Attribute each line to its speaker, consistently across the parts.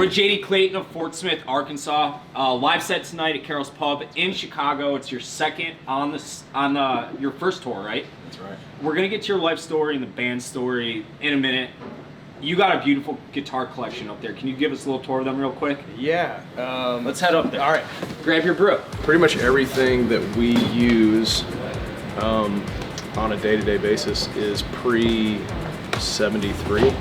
Speaker 1: with JD Clayton of Fort Smith, Arkansas. Live set tonight at Carol's Pub in Chicago. It's your second on your first tour, right?
Speaker 2: That's right.
Speaker 1: We're gonna get to your life story and the band story in a minute. You got a beautiful guitar collection up there. Can you give us a little tour of them real quick?
Speaker 2: Yeah.
Speaker 1: Let's head up there.
Speaker 2: All right.
Speaker 1: Grab your brew.
Speaker 2: Pretty much everything that we use on a day-to-day basis is pre-73.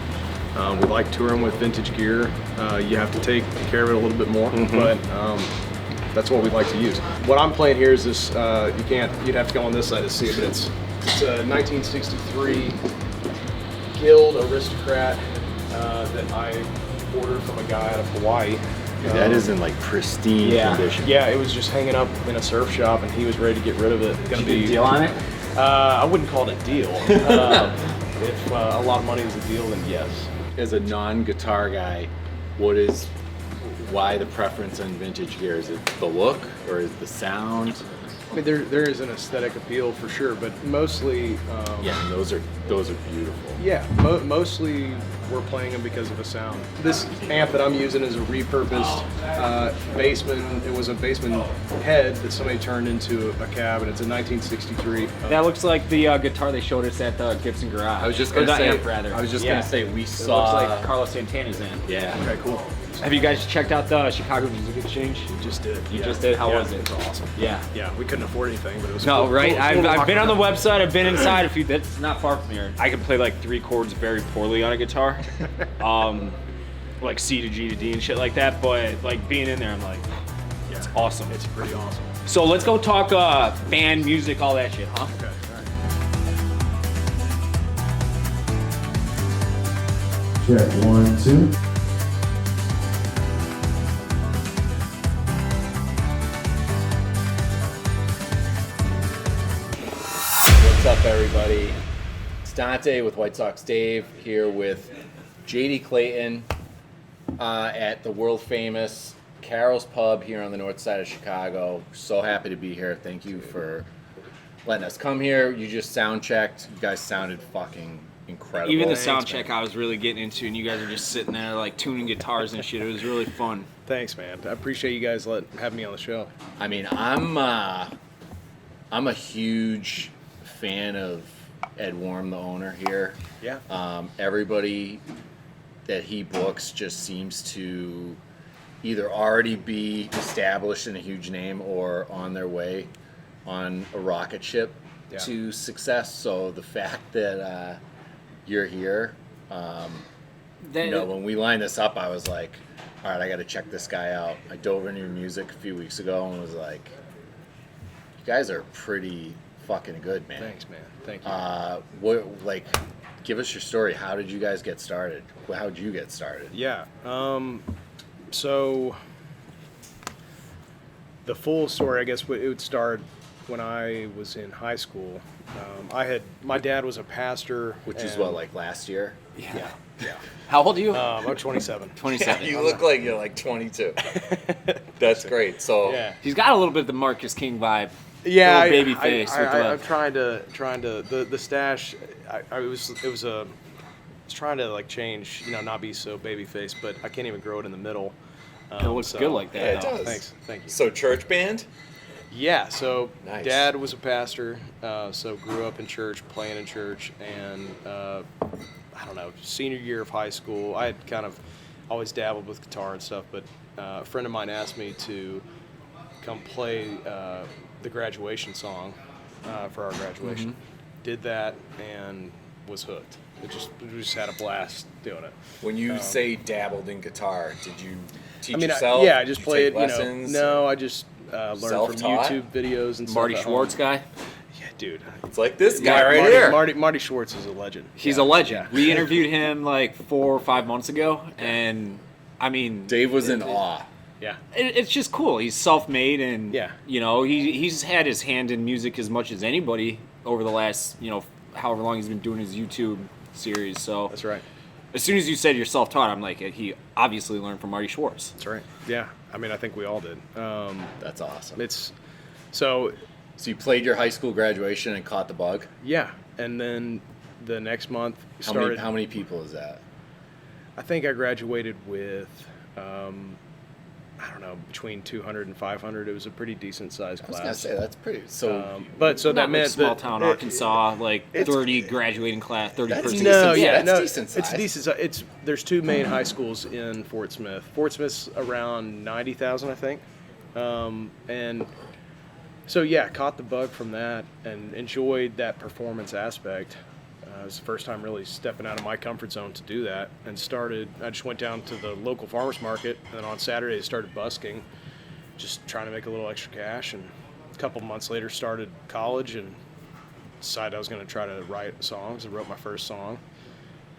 Speaker 2: We like touring with vintage gear. You have to take care of it a little bit more, but that's what we like to use. What I'm playing here is this. You'd have to go on this side to see it, but it's a 1963 Guild Aristocrat that I ordered from a guy out of Hawaii.
Speaker 3: That is in like pristine condition.
Speaker 2: Yeah, it was just hanging up in a surf shop, and he was ready to get rid of it.
Speaker 1: Did you get a deal on it?
Speaker 2: I wouldn't call it a deal. If a lot of money was a deal, then yes.
Speaker 3: As a non-guitar guy, why the preference on vintage gear? Is it the look or is the sound?
Speaker 2: I mean, there is an aesthetic appeal for sure, but mostly.
Speaker 3: Yeah, and those are beautiful.
Speaker 2: Yeah, mostly we're playing them because of the sound. This amp that I'm using is a repurposed Bassman. It was a Bassman head that somebody turned into a cab, and it's a 1963.
Speaker 1: That looks like the guitar they showed us at the Gibson Garage.
Speaker 3: I was just gonna say.
Speaker 1: Amp, rather.
Speaker 3: I was just gonna say we saw.
Speaker 1: It looks like Carlos Santana's in.
Speaker 3: Yeah.
Speaker 2: Okay, cool.
Speaker 1: Have you guys checked out the Chicago Music Exchange?
Speaker 2: We just did.
Speaker 1: You just did? How was it?
Speaker 2: It was awesome.
Speaker 1: Yeah.
Speaker 2: Yeah, we couldn't afford anything, but it was
Speaker 1: No,
Speaker 2: cool.
Speaker 1: right?
Speaker 2: Cool.
Speaker 1: I've been on the website. I've been inside a few. That's not far from here. I can play like 3 chords very poorly on a guitar, like C to G to D and shit like that. But like being in there, I'm like, it's awesome.
Speaker 2: It's pretty awesome.
Speaker 1: So let's go talk band, music, all that shit, huh?
Speaker 2: Okay. All right.
Speaker 4: Check 1, 2.
Speaker 3: What's up, everybody? It's Dante with White Sox Dave here with JD Clayton at the world famous Carol's Pub here on the north side of Chicago. So happy to be here. Thank you for letting us come here. You just sound checked. You guys sounded fucking incredible.
Speaker 1: Even the sound check I was really getting into, and you guys are just sitting there like tuning guitars and shit. It was really fun.
Speaker 2: Thanks, man. I appreciate you guys having me on the show.
Speaker 3: I mean, I'm a huge fan of Ed Worm, the owner here.
Speaker 2: Yeah.
Speaker 3: Everybody that he books just seems to either already be established and a huge name or on their way on a rocket ship to success. So the fact that you're here, when we lined this up, I was like, all right, I got to check this guy out. I dove into your music a few weeks ago and was like, you guys are pretty fucking good, man.
Speaker 2: Thanks, man. Thank you.
Speaker 3: Give us your story. How did you guys get started? How did you get started?
Speaker 2: Yeah. So the full story, I guess, it would start when I was in high school. My dad was a pastor,
Speaker 3: Which is what, like last year?
Speaker 2: Yeah.
Speaker 1: How old are you?
Speaker 2: I'm 27.
Speaker 1: 27.
Speaker 3: You look like you're like 22. That's great. So
Speaker 2: Yeah.
Speaker 1: He's got a little bit of the Marcus King vibe.
Speaker 2: Yeah,
Speaker 1: Little baby face with the-
Speaker 2: I'm trying to the stash. I was trying to like change, not be so baby face, but I can't even grow it in the middle.
Speaker 1: It looks good like that.
Speaker 3: Yeah, it
Speaker 1: though.
Speaker 3: does.
Speaker 2: Thanks, thank you.
Speaker 3: So church band?
Speaker 2: Yeah, so
Speaker 3: Nice.
Speaker 2: Dad was a pastor, so grew up in church, playing in church, and I don't know, senior year of high school, I had kind of always dabbled with guitar and stuff, but a friend of mine asked me to come play the graduation song for our graduation. Did that and was hooked. We just had a blast doing it.
Speaker 3: When you say dabbled in guitar, did you teach yourself?
Speaker 2: I just
Speaker 3: Did you
Speaker 2: played,
Speaker 3: take lessons?
Speaker 2: no, I just learned from
Speaker 3: Self-taught?
Speaker 2: YouTube videos and stuff.
Speaker 1: Marty
Speaker 2: at
Speaker 1: Schwartz
Speaker 2: home.
Speaker 1: guy.
Speaker 2: Yeah, dude.
Speaker 3: It's like this guy right
Speaker 2: Marty,
Speaker 3: here.
Speaker 2: Marty Schwartz is a legend.
Speaker 1: He's a legend. We interviewed him like 4 or 5 months ago, and I mean,
Speaker 3: Dave was in awe.
Speaker 2: Yeah.
Speaker 1: it's just cool. He's self-made, and
Speaker 2: Yeah.
Speaker 1: he's had his hand in music as much as anybody over the last however long he's been doing his YouTube series. So
Speaker 2: That's right.
Speaker 1: as soon as you said you're self-taught, I'm like, he obviously learned from Marty Schwartz.
Speaker 2: That's right. Yeah. I mean, I think we all did.
Speaker 3: That's awesome.
Speaker 2: It's so
Speaker 3: So you played your high school graduation and caught the bug?
Speaker 2: yeah, and then the next month
Speaker 3: How
Speaker 2: started.
Speaker 3: many people is that?
Speaker 2: I think I graduated with I don't know, between 200 and 500. It was a pretty decent sized class.
Speaker 3: I was gonna say that's pretty. So,
Speaker 2: but so
Speaker 1: Not
Speaker 2: that
Speaker 1: like
Speaker 2: meant
Speaker 1: small
Speaker 2: that
Speaker 1: town Arkansas, like 30 graduating class, 30
Speaker 3: That's
Speaker 1: person.
Speaker 3: decent.
Speaker 2: No,
Speaker 3: Yeah,
Speaker 2: yeah,
Speaker 3: that's
Speaker 2: no,
Speaker 3: decent
Speaker 2: it's
Speaker 3: size.
Speaker 2: decent. It's there's two main high schools in Fort Smith. Fort Smith's around 90,000, I think, and so yeah, caught the bug from that and enjoyed that performance aspect. It was the first time really stepping out of my comfort zone to do that, and I just went down to the local farmers market, and then on Saturdays started busking, just trying to make a little extra cash. And a couple months later started college and decided I was going to try to write songs. I wrote my first song,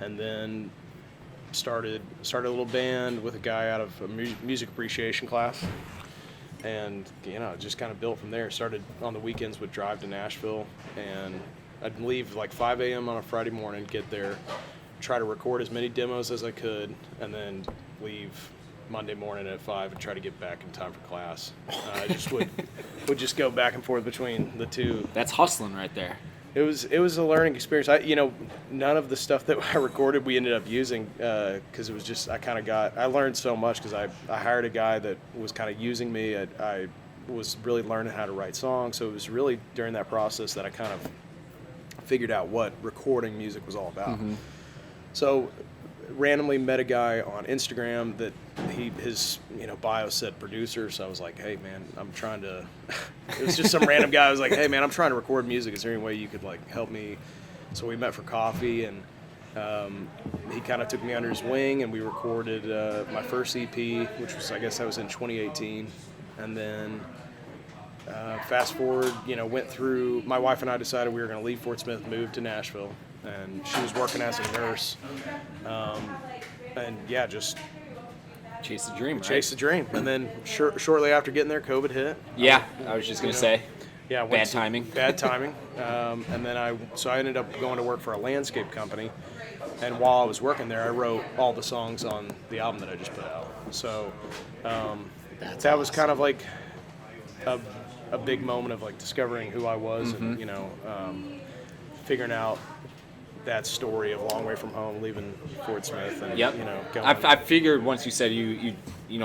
Speaker 2: and then started a little band with a guy out of a music appreciation class, and it just kind of built from there. Started on the weekends, would drive to Nashville, and I'd leave like 5 a.m. on a Friday morning, get there, try to record as many demos as I could, and then leave Monday morning at 5 and try to get back in time for class. I just would just go back and forth between the two.
Speaker 1: That's hustling right there.
Speaker 2: It was a learning experience. None of the stuff that I recorded we ended up using because it was just I learned so much because I hired a guy that was kind of using me. I was really learning how to write songs, so it was really during that process that I kind of figured out what recording music was all about.
Speaker 1: Mm-hmm.
Speaker 2: So randomly met a guy on Instagram that his bio said producer, so I was like, hey man, I'm trying to it was just some random guy. I was like, hey man, I'm trying to record music, is there any way you could like help me? So we met for coffee, and he kind of took me under his wing, and we recorded my first EP, which was, I guess that was in 2018. And then fast forward, went through, my wife and I decided we were going to leave Fort Smith, move to Nashville, and she was working as a nurse. And yeah, just
Speaker 1: Chase the dream, right?
Speaker 2: chase the dream. And then shortly after getting there, COVID hit.
Speaker 1: Yeah, I was just going to say.
Speaker 2: Yeah,
Speaker 1: Bad timing.
Speaker 2: Bad timing. And then I ended up going to work for a landscape company. And while I was working there, I wrote all the songs on the album that I just put out. So that was kind of like a big moment of like discovering who I was, and figuring out that story of a long way from home, leaving Fort Smith, and going.
Speaker 1: I figured once you said you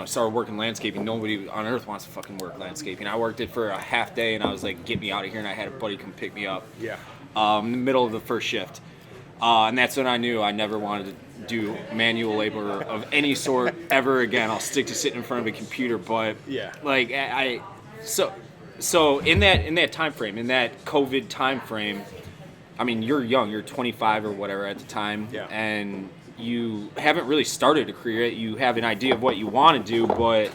Speaker 1: started working landscaping, nobody on earth wants to fucking work landscaping. I worked it for a half day, and I was like, get me out of here, and I had a buddy come pick me up.
Speaker 2: Yeah.
Speaker 1: In the middle of the first shift, and that's when I knew I never wanted to do manual labor of any sort ever again. I'll stick to sitting in front of a computer, but like so in that time frame, in that COVID time frame, I mean, you're young, you're 25 or whatever at the time, and you haven't really started a career yet. You have an idea of what you want to do, but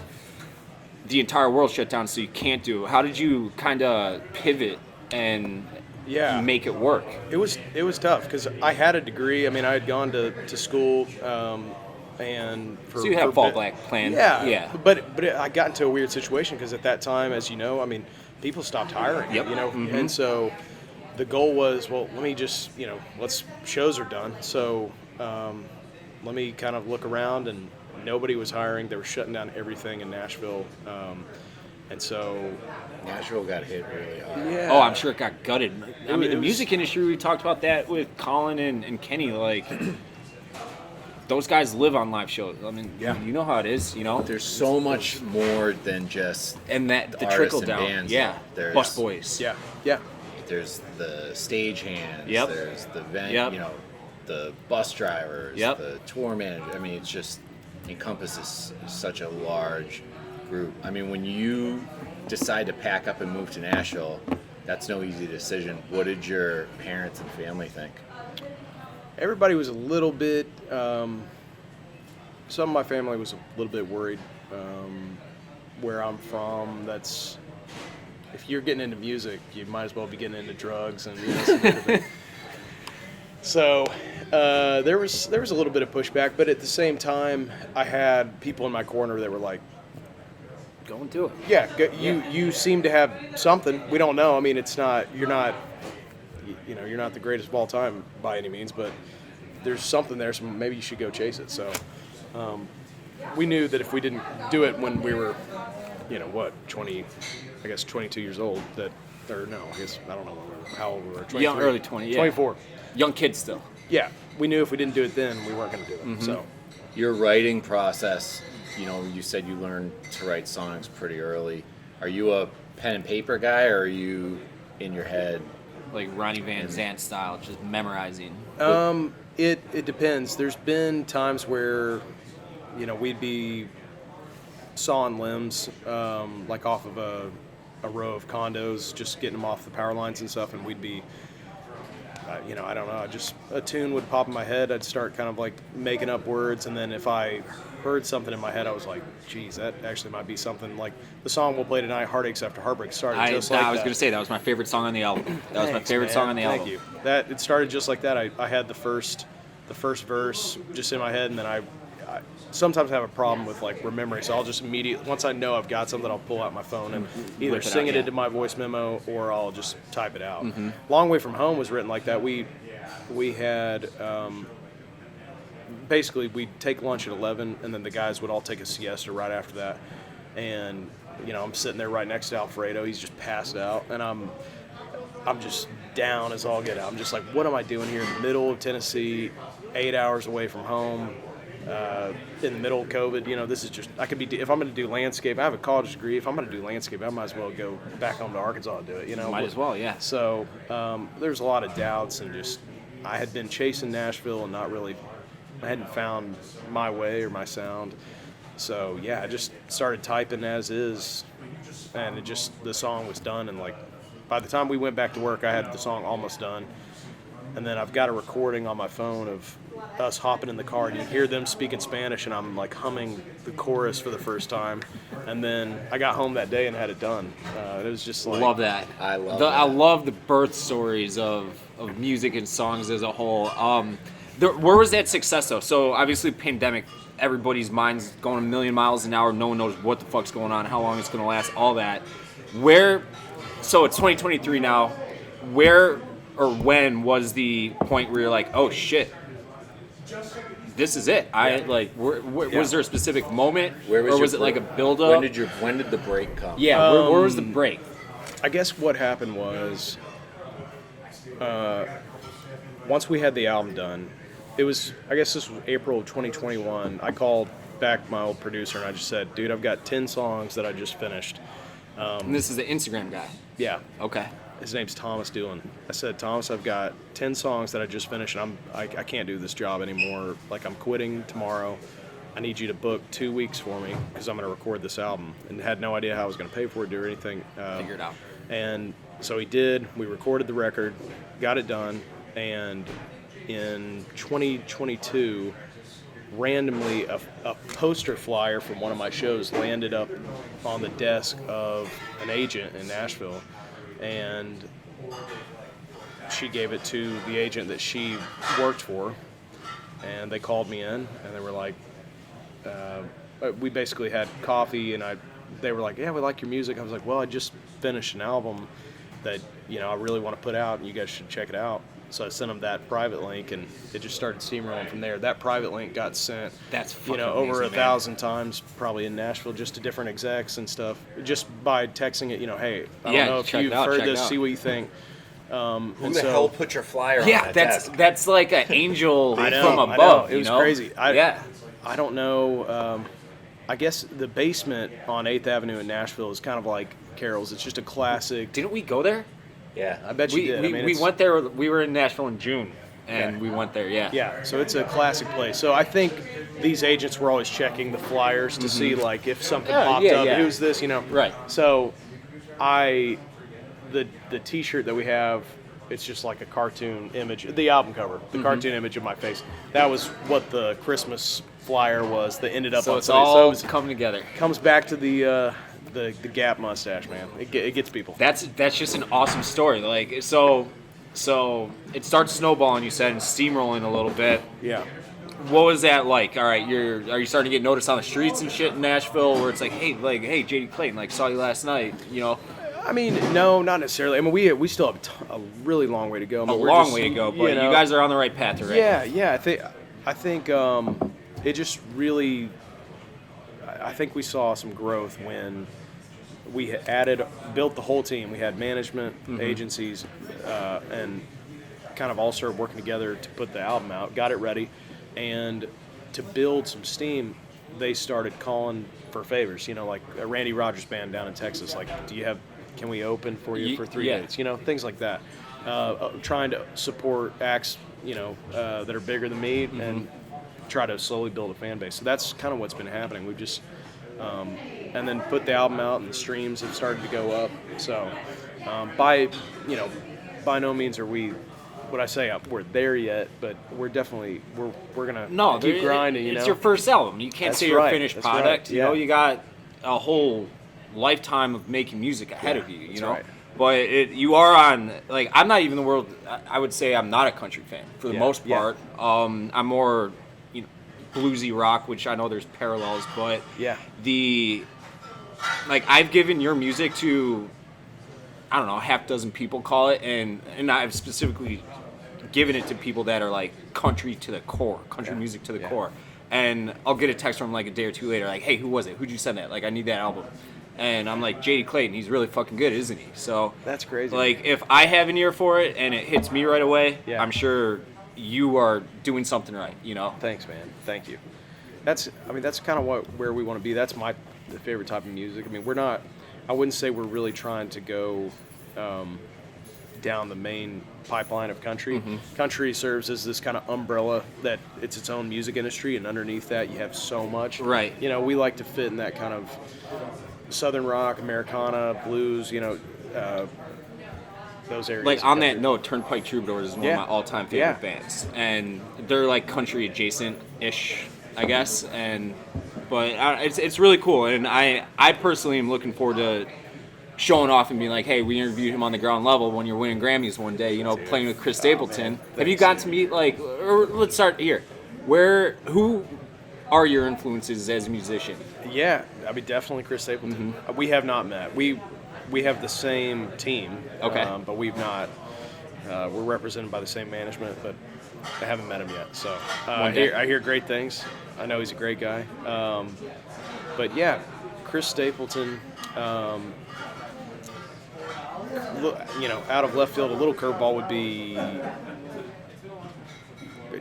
Speaker 1: the entire world shut down, so you can't do it. How did you kind of pivot and make it work?
Speaker 2: It was tough because I had a degree. I mean, I had gone to school, and
Speaker 1: so you had a fallback plan.
Speaker 2: Yeah. But I got into a weird situation because at that time, as you know, I mean, people stopped hiring.
Speaker 1: Yep.
Speaker 2: Mm-hmm. And so the goal was, well, let me just, shows are done. So let me kind of look around, and nobody was hiring. They were shutting down everything in Nashville. And so
Speaker 3: Nashville got hit really hard.
Speaker 2: Yeah.
Speaker 1: Oh, I'm sure it got gutted. I mean, the music industry, we talked about that with Colin and Kenny, like, those guys live on live shows. I mean, you know how it is,
Speaker 3: There's so much more than just
Speaker 1: and that the
Speaker 3: artists
Speaker 1: trickle
Speaker 3: and
Speaker 1: down.
Speaker 3: bands.
Speaker 1: Yeah.
Speaker 3: There's
Speaker 1: Bus boys.
Speaker 2: Yeah.
Speaker 3: There's the stage hands.
Speaker 1: Yep.
Speaker 3: There's the
Speaker 1: Yep.
Speaker 3: the bus drivers.
Speaker 1: Yep.
Speaker 3: The tour manager. I mean, it's just encompasses such a large group. I mean, when you decide to pack up and move to Nashville, that's no easy decision. What did your parents and family think?
Speaker 2: Everybody was a little bit, some of my family was a little bit worried. Where I'm from, if you're getting into music, you might as well be getting into drugs and some other thing. So there was a little bit of pushback, but at the same time, I had people in my corner that were like,
Speaker 1: Go and do it.
Speaker 2: yeah, you seem to have something. We don't know. I mean, you're not the greatest of all time by any means, but there's something there, so maybe you should go chase it. So we knew that if we didn't do it when we were, 22 years old, I don't know how old we were. 23.
Speaker 1: Young, early 20,
Speaker 2: 24.
Speaker 1: Young kids still.
Speaker 2: Yeah, we knew if we didn't do it then, we weren't going to do it.
Speaker 1: Mm-hmm.
Speaker 2: So
Speaker 3: Your writing process, you know, you said you learned to write songs pretty early. Are you a pen and paper guy, or are you in your head?
Speaker 4: Like Ronnie Van Zant style, just memorizing.
Speaker 2: It depends. There's been times where, you know, we'd be sawing limbs, like off of a row of condos, just getting them off the power lines and stuff, and we'd be, you know, I don't know, just a tune would pop in my head. I'd start kind of like making up words, and then if I heard something in my head, I was like, geez, that actually might be something. Like the song we'll play tonight, Heartaches After Heartbreak, started just like that.
Speaker 4: I was going to say, that was my favorite song on the album. That was my favorite song on the album.
Speaker 2: Thank you. That, it started just like that. I had the first verse just in my head, and then I sometimes have a problem with like remembering, so I'll just immediately, once I know I've got something, I'll pull out my phone and either sing it into my voice memo or I'll just type it out. Long Way From Home was written like that. We had basically we'd take lunch at 11, and then the guys would all take a siesta right after that, and you know, I'm sitting there right next to Alfredo. He's just passed out, and I'm just down as all get out. I'm just like, what am I doing here in the middle of Tennessee, 8 hours away from home, in the middle of COVID? You know, this is just, I could be, if I'm going to do landscape, I have a college degree. If I'm going to do landscape, I might as well go back home to Arkansas and do it, you know?
Speaker 4: Might as well, yeah.
Speaker 2: So there's a lot of doubts, and just, I had been chasing Nashville and not really, I hadn't found my way or my sound. So yeah, I just started typing as is, and it just, the song was done, and like, by the time we went back to work, I had the song almost done. And then I've got a recording on my phone of us hopping in the car, and you hear them speaking Spanish, and I'm like humming the chorus for the first time. And then I got home that day and had it done. It was just like,
Speaker 4: Love that.
Speaker 3: I
Speaker 4: love the birth stories of music and songs as a whole. Where was that success though? So obviously pandemic, everybody's mind's going a million miles an hour. No one knows what the fuck's going on, how long it's going to last, all that. So it's 2023 now. Where or when was the point where you're like, oh shit, this is it? Was there a specific moment, or was it like a build-up?
Speaker 3: When did the break come?
Speaker 4: Yeah, where was the break?
Speaker 2: I guess what happened was, once we had the album done, it was, I guess this was April of 2021. I called back my old producer and I just said, dude, I've got 10 songs that I just finished.
Speaker 4: And this is the Instagram guy.
Speaker 2: Yeah.
Speaker 4: Okay.
Speaker 2: His name's Thomas Doolin. I said, Thomas, I've got 10 songs that I just finished, and I can't do this job anymore. Like, I'm quitting tomorrow. I need you to book 2 weeks for me because I'm going to record this album. And had no idea how I was going to pay for it or anything.
Speaker 4: Figure it out.
Speaker 2: And so he did. We recorded the record, got it done, and in 2022, randomly a poster flyer from one of my shows landed up on the desk of an agent in Nashville, and she gave it to the agent that she worked for, and they called me in, and they were like, we basically had coffee, and they were like, yeah, we like your music. I was like, well, I just finished an album that, you know, I really want to put out, and you guys should check it out. So I sent them that private link, and it just started steamrolling from there. That private link got sent,
Speaker 4: that's fucking,
Speaker 2: you know, over 1,000 times, probably in Nashville, just to different execs and stuff, just by texting it. You know, hey, I don't know if you've heard this, see what you think.
Speaker 3: Who the hell put your flyer on that desk?
Speaker 4: That's like an angel from above.
Speaker 2: I know. It was
Speaker 4: know?
Speaker 2: crazy.
Speaker 4: Yeah.
Speaker 2: I don't know. I guess the basement on 8th Avenue in Nashville is kind of like Carol's. It's just a classic.
Speaker 4: Didn't we go there?
Speaker 2: Yeah, I bet you did.
Speaker 4: We went there. We were in Nashville in June, and we went there. Yeah.
Speaker 2: Yeah. So it's a classic place. So I think these agents were always checking the flyers to see like if something popped up. Yeah. Who's this? You know.
Speaker 4: Right.
Speaker 2: So the T-shirt that we have, it's just like a cartoon image. The album cover, the cartoon image of my face. That was what the Christmas flyer was that ended up
Speaker 4: so
Speaker 2: on.
Speaker 4: It's all coming together.
Speaker 2: Comes back to the Gap mustache, man. It gets people.
Speaker 4: That's just an awesome story. Like so it starts snowballing. You said, and steamrolling a little bit.
Speaker 2: Yeah.
Speaker 4: What was that like? All right, are you starting to get noticed on the streets and shit in Nashville, where it's like, hey, JD Clayton, like saw you last night, you know?
Speaker 2: I mean, no, not necessarily. I mean, we still have a really long way to go.
Speaker 4: But you guys are on the right path, right?
Speaker 2: Yeah. I think it just really. I think we saw some growth when we built the whole team. We had management, agencies, and kind of all started working together to put the album out, got it ready, and to build some steam. they started calling for favors. Like a Randy Rogers band down in Texas. Like, can we open for you for 3
Speaker 4: Yeah.
Speaker 2: dates? Things like that. Trying to support acts, that are bigger than me and try to slowly build a fan base. So that's kind of what's been happening. We've just, and then put the album out and the streams have started to go up. So by no means are we, what I say, we're there yet, but we're definitely, we're going to keep grinding,
Speaker 4: It's your first album. You can't
Speaker 2: That's
Speaker 4: say you're a
Speaker 2: right.
Speaker 4: finished
Speaker 2: That's
Speaker 4: product.
Speaker 2: right. Yeah.
Speaker 4: You got a whole lifetime of making music ahead of you,
Speaker 2: that's
Speaker 4: know?
Speaker 2: right.
Speaker 4: But you are on, like, I'm not even the world, I would say I'm not a country fan for the
Speaker 2: Yeah.
Speaker 4: most
Speaker 2: Yeah.
Speaker 4: part. I'm more, bluesy rock, which I know there's parallels, but
Speaker 2: Yeah.
Speaker 4: I've given your music to, I don't know, a half dozen people call it, and I've specifically given it to people that are like country to the core, country music to the core. And I'll get a text from like a day or two later, like, hey, who was it? Who'd you send that? Like, I need that album. And I'm like, JD Clayton, he's really fucking good, isn't he? So
Speaker 2: That's crazy.
Speaker 4: Like, if I have an ear for it and it hits me right away,
Speaker 2: Yeah.
Speaker 4: I'm sure you are doing something right,
Speaker 2: Thanks, man. Thank you. That's kind of where we want to be. That's the favorite type of music. I mean, I wouldn't say we're really trying to go down the main pipeline of country. Country serves as this kind of umbrella that it's its own music industry, and underneath that you have so much.
Speaker 4: Right.
Speaker 2: We like to fit in that kind of Southern rock, Americana, blues, those areas.
Speaker 4: Like,
Speaker 2: of
Speaker 4: on
Speaker 2: country.
Speaker 4: that note, Turnpike Troubadours is one of my all-time favorite bands, and they're like country adjacent-ish, I guess. But it's really cool, and I personally am looking forward to showing off and being like, hey, we interviewed him on the ground level when you're winning Grammys one day, playing with Chris Stapleton.
Speaker 2: Man.
Speaker 4: Have you
Speaker 2: Thanks,
Speaker 4: got
Speaker 2: dude.
Speaker 4: to meet, like, or let's start here. Who are your influences as a musician?
Speaker 2: Yeah, definitely Chris Stapleton. We have not met. We have the same team.
Speaker 4: Okay.
Speaker 2: But we've not. We're represented by the same management, but I haven't met him yet. So I hear great things. I know he's a great guy. But yeah, Chris Stapleton. Out of left field, a little curveball would be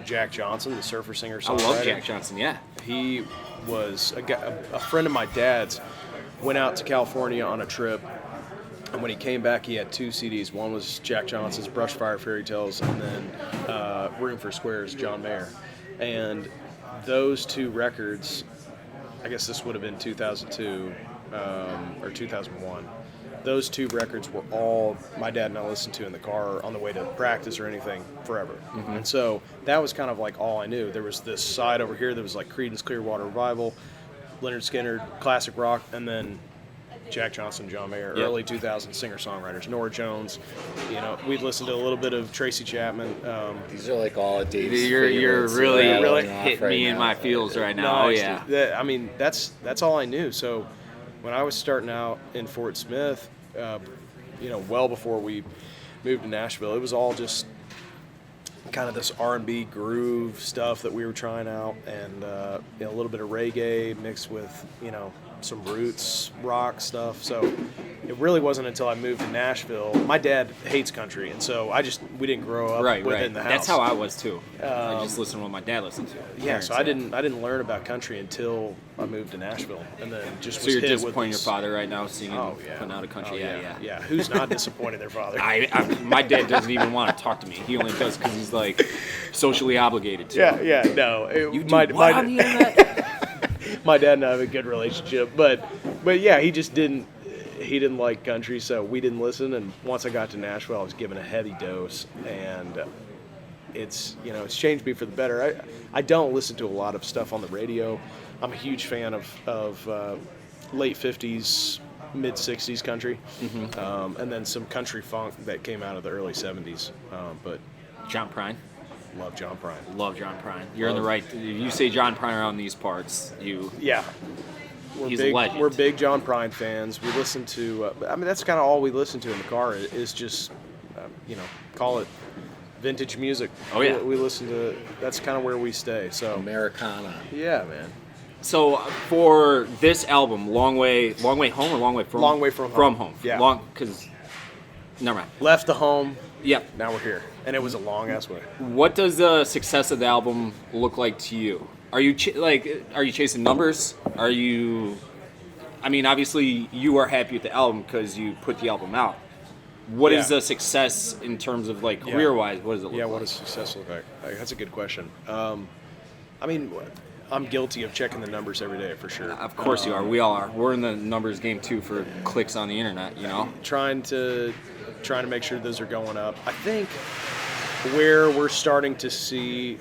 Speaker 2: Jack Johnson, the surfer singer.
Speaker 4: I love Jack Johnson, yeah.
Speaker 2: He was a friend of my dad's. Went out to California on a trip, and when he came back, he had 2 CDs. One was Jack Johnson's Brushfire Fairy Tales, and then Room for Squares, John Mayer. And those 2 records, I guess this would have been 2002 or 2001. Those 2 records were all my dad and I listened to in the car on the way to practice or anything forever. And so that was kind of like all I knew. There was this side over here that was like Creedence Clearwater Revival, Leonard Skinner, classic rock, and then Jack Johnson, John Mayer, early 2000s singer-songwriters, Norah Jones. We'd listened to a little bit of Tracy Chapman.
Speaker 3: These are like all of Dave's
Speaker 4: You're
Speaker 3: favorites.
Speaker 4: really
Speaker 2: Really
Speaker 4: hitting me in my feels right now.
Speaker 2: Nice,
Speaker 4: Oh, yeah.
Speaker 2: dude. That's all I knew. So when I was starting out in Fort Smith, well before we moved to Nashville, it was all just kind of this R&B groove stuff that we were trying out, and a little bit of reggae mixed with some roots rock stuff. So it really wasn't until I moved to Nashville. My dad hates country, and so we didn't grow up with it in the house.
Speaker 4: That's how I was too. I just listened to what my dad listened to.
Speaker 2: Yeah, so I didn't learn about country until I moved to Nashville, and then just
Speaker 4: So
Speaker 2: was
Speaker 4: you're
Speaker 2: hit with
Speaker 4: disappointing your
Speaker 2: this-
Speaker 4: father right now, singing,
Speaker 2: Oh yeah,
Speaker 4: putting out a country.
Speaker 2: Oh, yeah. Who's not disappointed their father?
Speaker 4: My dad doesn't even want to talk to me. He only does because he's like socially obligated to.
Speaker 2: Yeah, no.
Speaker 4: You do what on the internet?
Speaker 2: My dad and I have a good relationship, but yeah, he just didn't like country, so we didn't listen. And once I got to Nashville, I was given a heavy dose, and it's changed me for the better. I don't listen to a lot of stuff on the radio. I'm a huge fan of late 50s, mid 60s country, and then some country funk that came out of the early 70s. But
Speaker 4: John Prine.
Speaker 2: love John Prine.
Speaker 4: Love John Prine. You're in the right. You say John Prine around these parts,
Speaker 2: Yeah.
Speaker 4: He's a legend.
Speaker 2: We're big John Prine fans. We listen to, that's kind of all we listen to in the car is just, call it vintage music.
Speaker 4: Oh, yeah.
Speaker 2: We listen to, that's kind of where we stay. So,
Speaker 3: Americana.
Speaker 2: yeah, man.
Speaker 4: So for this album, Long Way Home or Long Way From?
Speaker 2: Long Way From Home.
Speaker 4: From Home.
Speaker 2: Yeah.
Speaker 4: Because, never mind.
Speaker 2: Left the home,
Speaker 4: Yep.
Speaker 2: now we're here. And it was a long ass way.
Speaker 4: What does the success of the album look like to you? Are you are you chasing numbers? Are you? I mean, obviously you are happy with the album because you put the album out. What is a success in terms of like career-wise? What does it look like?
Speaker 2: What does success look like? That's a good question. I mean, I'm guilty of checking the numbers every day for sure.
Speaker 4: Of course you are. We all are. We're in the numbers game too for clicks on the internet. You know,
Speaker 2: trying to make sure those are going up. I think where we're starting to see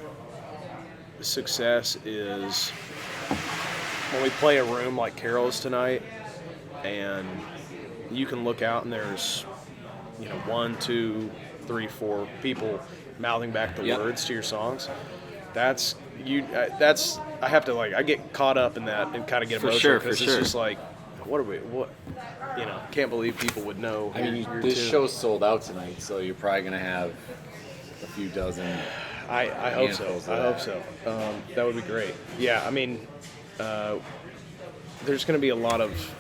Speaker 2: success is when we play a room like Carol's tonight, and you can look out and there's 1, 2, 3, 4 people mouthing back the words to your songs. That's I have to I get caught up in that and kind of get emotional because it's just like, can't believe people would know.
Speaker 3: I mean, this show's sold out tonight, so you're probably gonna have a few dozen.
Speaker 2: I hope so. That would be great. Yeah, I mean, there's going to be a lot of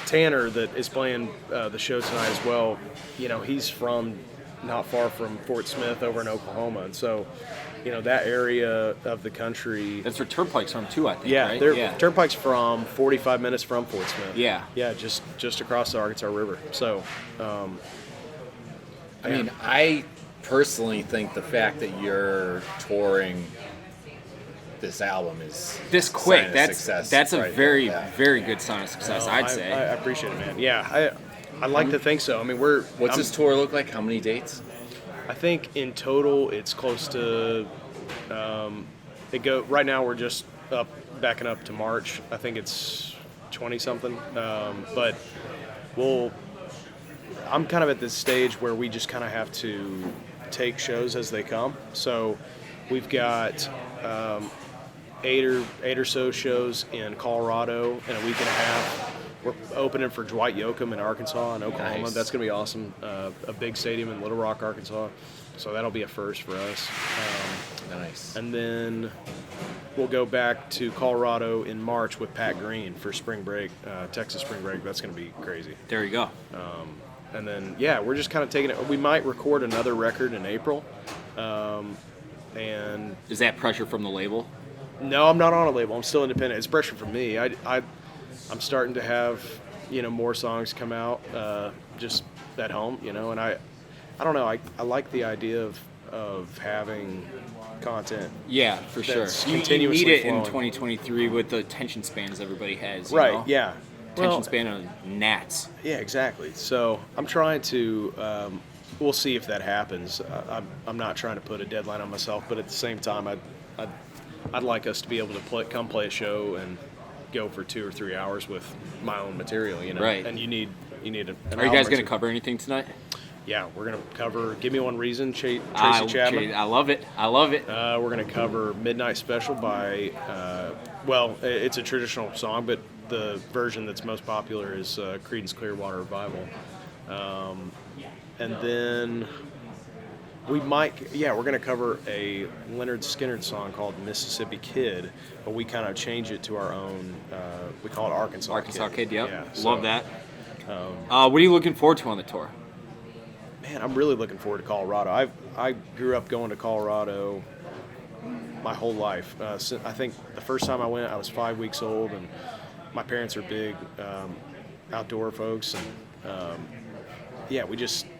Speaker 2: Tanner that is playing the show tonight as well. He's from not far from Fort Smith over in Oklahoma, and so that area of the country.
Speaker 4: That's where Turnpike's from too, I think.
Speaker 2: Yeah,
Speaker 4: right?
Speaker 2: Turnpike's from 45 minutes from Fort Smith.
Speaker 4: Yeah,
Speaker 2: just across the Arkansas River. So,
Speaker 3: I mean, I personally think the fact that you're touring this album is
Speaker 4: this quick.
Speaker 3: That's
Speaker 4: a very good sign of success. I'd say.
Speaker 2: I appreciate it, man. Yeah, I like to think so. I mean,
Speaker 3: what's this tour look like? How many dates?
Speaker 2: I think in total it's close to. Right now we're just backing up to March. I think it's 20 something. But I'm kind of at this stage where we just kind of have to take shows as they come. So we've got 8 or so shows in Colorado in a week and a half. We're opening for Dwight Yoakam in Arkansas and Oklahoma.
Speaker 3: Nice.
Speaker 2: That's going to be awesome. A big stadium in Little Rock, Arkansas. So that'll be a first for us.
Speaker 3: Nice.
Speaker 2: And then we'll go back to Colorado in March with Pat Green for spring break, Texas spring break. That's going to be crazy.
Speaker 4: There you go.
Speaker 2: And then, we're just kind of taking it. We might record another record in April. And
Speaker 4: is that pressure from the label?
Speaker 2: No, I'm not on a label. I'm still independent. It's pressure from me. I'm starting to have, more songs come out just at home, and I don't know. I like the idea of having content.
Speaker 4: Yeah, for sure. You need it in 2023 with the attention spans everybody has.
Speaker 2: Right, yeah.
Speaker 4: Attention span of gnats.
Speaker 2: Yeah, exactly. So I'm trying to, we'll see if that happens. I'm not trying to put a deadline on myself, but at the same time, I'd like us to be able to come play a show and go for 2 or 3 hours with my own material,
Speaker 4: Right.
Speaker 2: And you need an
Speaker 4: Are you guys going to cover anything tonight?
Speaker 2: Yeah, we're going to cover Give Me One Reason, Tracy Chapman.
Speaker 4: I love it.
Speaker 2: We're going to cover Midnight Special by, it's a traditional song, but the version that's most popular is Creedence Clearwater Revival. And then we're going to cover a Leonard Skinner song called Mississippi Kid, but we kind of change it to our own, we call it Arkansas
Speaker 4: Kid, yep.
Speaker 2: Yeah,
Speaker 4: love that. What are you looking forward to on the tour?
Speaker 2: Man, I'm really looking forward to Colorado. I grew up going to Colorado my whole life. I think the first time I went, I was 5 weeks old, and my parents are big outdoor folks, and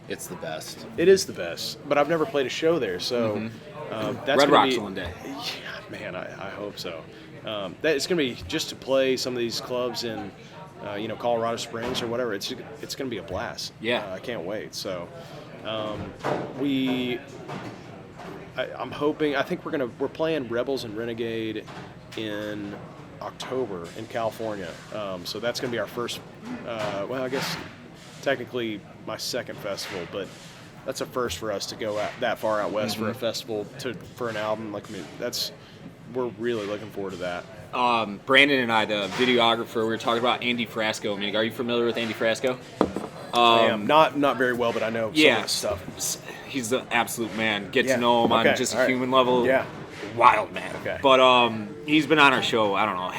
Speaker 3: it's the best.
Speaker 2: It is the best, but I've never played a show there, so that's
Speaker 4: Red Rocks one day.
Speaker 2: Yeah, man, I hope so. It's going to be just to play some of these clubs in, Colorado Springs or whatever. It's going to be a blast.
Speaker 4: Yeah,
Speaker 2: I can't wait. So, I'm hoping. I think we're playing Rebels and Renegade in October in California. So that's going to be our first. I guess technically my second festival, but that's a first for us to go that far out west for a festival for an album. We're really looking forward to that.
Speaker 4: Brandon and I, the videographer, we were talking about Andy Frasco. I mean, are you familiar with Andy Frasco?
Speaker 2: I am not very well, but I know some of his stuff.
Speaker 4: He's the absolute man. Get to know him on just a human level.
Speaker 2: Yeah,
Speaker 4: wild man.
Speaker 2: Okay.
Speaker 4: But he's been on our show. I don't know,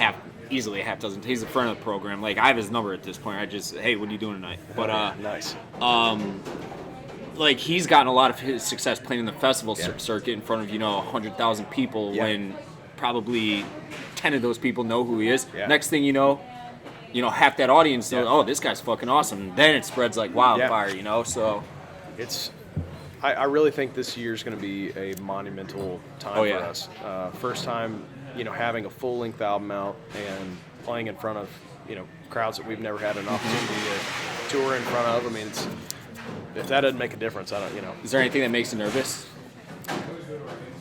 Speaker 4: easily a half dozen. He's a friend of the program. Like, I have his number at this point. Hey, what are you doing tonight? But
Speaker 2: nice.
Speaker 4: like he's gotten a lot of his success playing in the festival circuit in front of 100,000 people when probably 10 of those people know who he is. Yeah. Next thing you know, half that audience knows, oh, this guy's fucking awesome. And then it spreads like wildfire, So
Speaker 2: it's. I really think this year's going to be a monumental time for us. First time, having a full-length album out and playing in front of, crowds that we've never had an opportunity to tour in front of. I mean, if that doesn't make a difference, I don't,
Speaker 4: Is there anything that makes you nervous?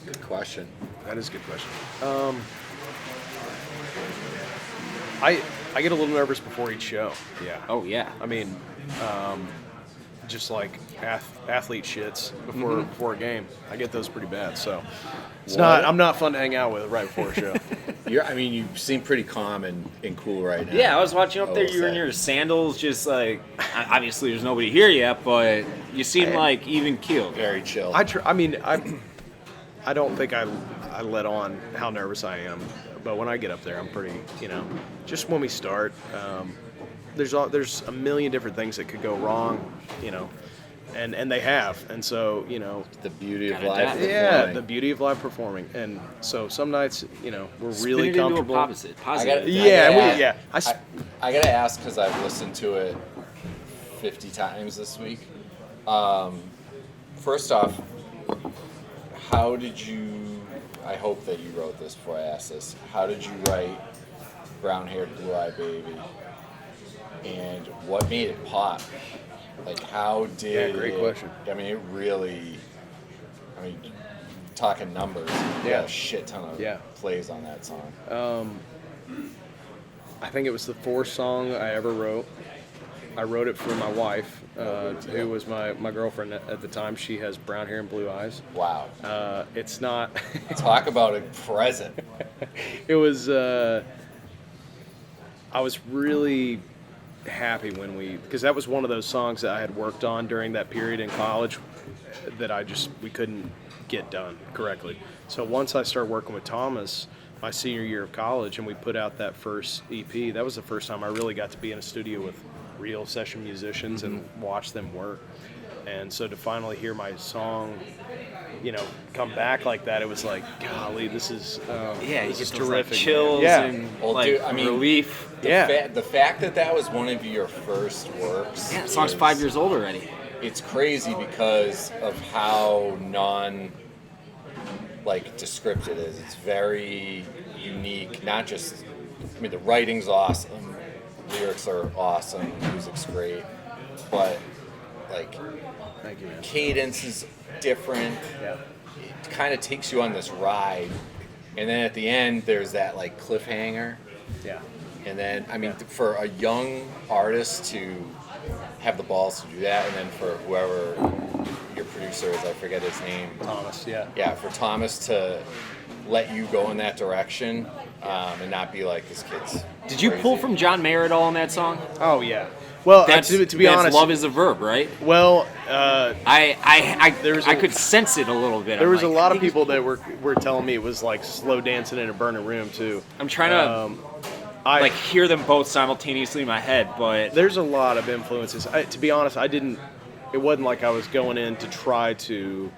Speaker 3: Good question.
Speaker 2: That is a good question. I get a little nervous before each show. Yeah.
Speaker 4: Oh, yeah.
Speaker 2: I mean, just like athlete shits before a game. I get those pretty bad. So I'm not fun to hang out with right before a show.
Speaker 3: You seem pretty calm and cool right now.
Speaker 4: Yeah, I was watching up there. You were in your sandals, just like, obviously there's nobody here yet, but you seem like even keeled.
Speaker 3: Very chill.
Speaker 2: I don't think I let on how nervous I am, but when I get up there, I'm pretty, just when we start, there's a million different things that could go wrong, and they have, and so
Speaker 3: the beauty of live performing.
Speaker 2: Yeah, the beauty of live performing, and so some nights we're really comfortable.
Speaker 4: Positive.
Speaker 3: I gotta ask because I've listened to it 50 times this week. First off, how did you? I hope that you wrote this before I ask this. How did you write "Brown Haired Blue Eyed Baby"? And what made it pop? Like, how did
Speaker 2: great question.
Speaker 3: I mean, it really, talking numbers, you got a shit ton of plays on that song.
Speaker 2: I think it was the fourth song I ever wrote. I wrote it for my wife, who was my girlfriend at the time. She has brown hair and blue eyes.
Speaker 3: Wow.
Speaker 2: It's not...
Speaker 3: Talk about a present.
Speaker 2: It was... I was really happy when because that was one of those songs that I had worked on during that period in college that we couldn't get done correctly. So once I started working with Thomas my senior year of college and we put out that first EP, that was the first time I really got to be in a studio with real session musicians and watch them work. And so to finally hear my song, come back like that, it was like, golly, this is this is terrific.
Speaker 4: Like chills and relief.
Speaker 3: The fact that was one of your first works.
Speaker 4: Yeah, the song's 5 years old already.
Speaker 3: It's crazy because of how descriptive it is. It's very unique. Not just, the writing's awesome, lyrics are awesome, music's great, but
Speaker 2: thank you, man.
Speaker 3: Cadence is different.
Speaker 2: Yeah.
Speaker 3: It kind of takes you on this ride, and then at the end there's that cliffhanger.
Speaker 2: Yeah.
Speaker 3: And then for a young artist to have the balls to do that, and then for whoever your producer is, I forget his name.
Speaker 2: Thomas. Yeah.
Speaker 3: Yeah, for Thomas to let you go in that direction, and not be like, this kid's
Speaker 4: Did you pull from John Mayer at all in that song?
Speaker 2: Oh yeah. Well, to be honest,
Speaker 4: love is a verb, right?
Speaker 2: Well,
Speaker 4: I could sense it a little bit.
Speaker 2: There was a lot of people that were telling me it was like slow dancing in a burning room too.
Speaker 4: I'm trying to hear them both simultaneously in my head, but
Speaker 2: there's a lot of influences. To be honest, it wasn't like I was going in to try to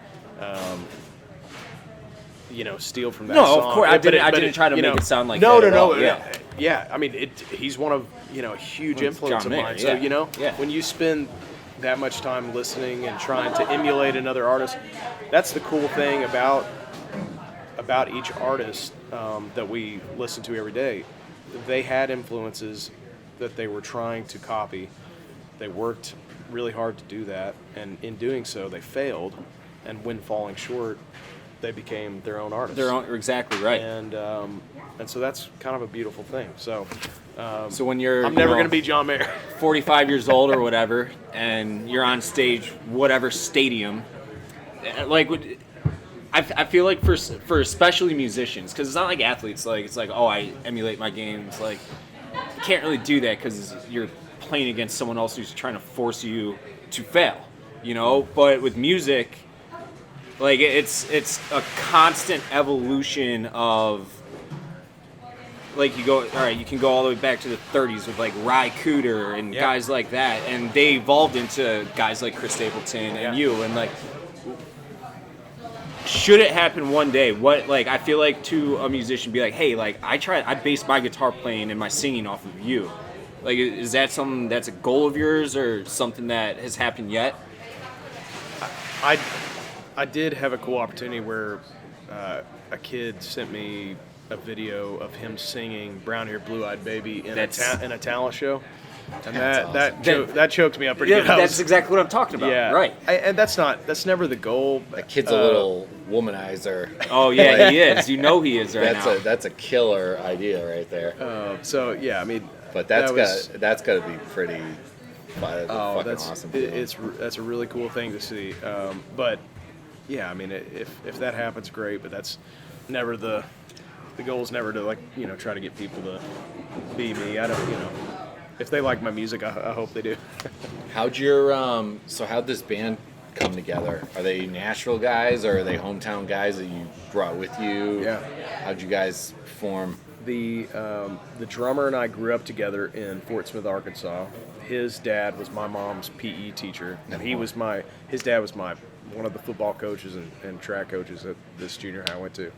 Speaker 2: steal from that song.
Speaker 4: No, of course. I didn't try to make it sound like
Speaker 2: no,
Speaker 4: that.
Speaker 2: No.
Speaker 4: Yeah.
Speaker 2: Yeah. I mean, he's one of a huge influence of mine. So when you spend that much time listening and trying to emulate another artist, that's the cool thing about each artist that we listen to every day. They had influences that they were trying to copy. They worked really hard to do that, and in doing so, they failed. And when falling short, they became their own artists.
Speaker 4: Exactly right.
Speaker 2: And so that's kind of a beautiful thing. So
Speaker 4: when you're,
Speaker 2: I'm never going to be John Mayer.
Speaker 4: 45 years old or whatever, and you're on stage, whatever stadium, I feel like for especially musicians, because it's not like athletes. It's like, oh, I emulate my game. It's like you can't really do that because you're playing against someone else who's trying to force you to fail. But with music, it's a constant evolution of like you go, all right, you can go all the way back to the 30s with like Ry Cooder and guys like that, and they evolved into guys like Chris Stapleton and you, and like, should it happen one day, what, like, I feel like to a musician be like, hey, like, I based my guitar playing and my singing off of you. Like, is that something that's a goal of yours or something that has happened yet?
Speaker 2: I did have a cool opportunity where a kid sent me a video of him singing "Brown Hair, Blue Eyed Baby" in a talent show, and that choked me up pretty good.
Speaker 4: That's exactly what I'm talking about.
Speaker 2: Yeah,
Speaker 4: right.
Speaker 2: And that's never the goal.
Speaker 3: That kid's a little womanizer.
Speaker 4: Oh yeah, he is. You know he is right now.
Speaker 3: That's a killer idea right there.
Speaker 2: So yeah, I mean,
Speaker 3: but that's got to be pretty fucking awesome.
Speaker 2: That's a really cool thing to see. But yeah, I mean, if that happens, great. But that's never the goal is never to, like, you know, try to get people to be me. I don't, you know, if they like my music, I hope they do.
Speaker 3: How'd this band come together? Are they Nashville guys or are they hometown guys that you brought with you?
Speaker 2: Yeah.
Speaker 3: How'd you guys form?
Speaker 2: The drummer and I grew up together in Fort Smith, Arkansas. His dad was my mom's PE teacher, and his dad was one of the football coaches and track coaches at this junior high I went to.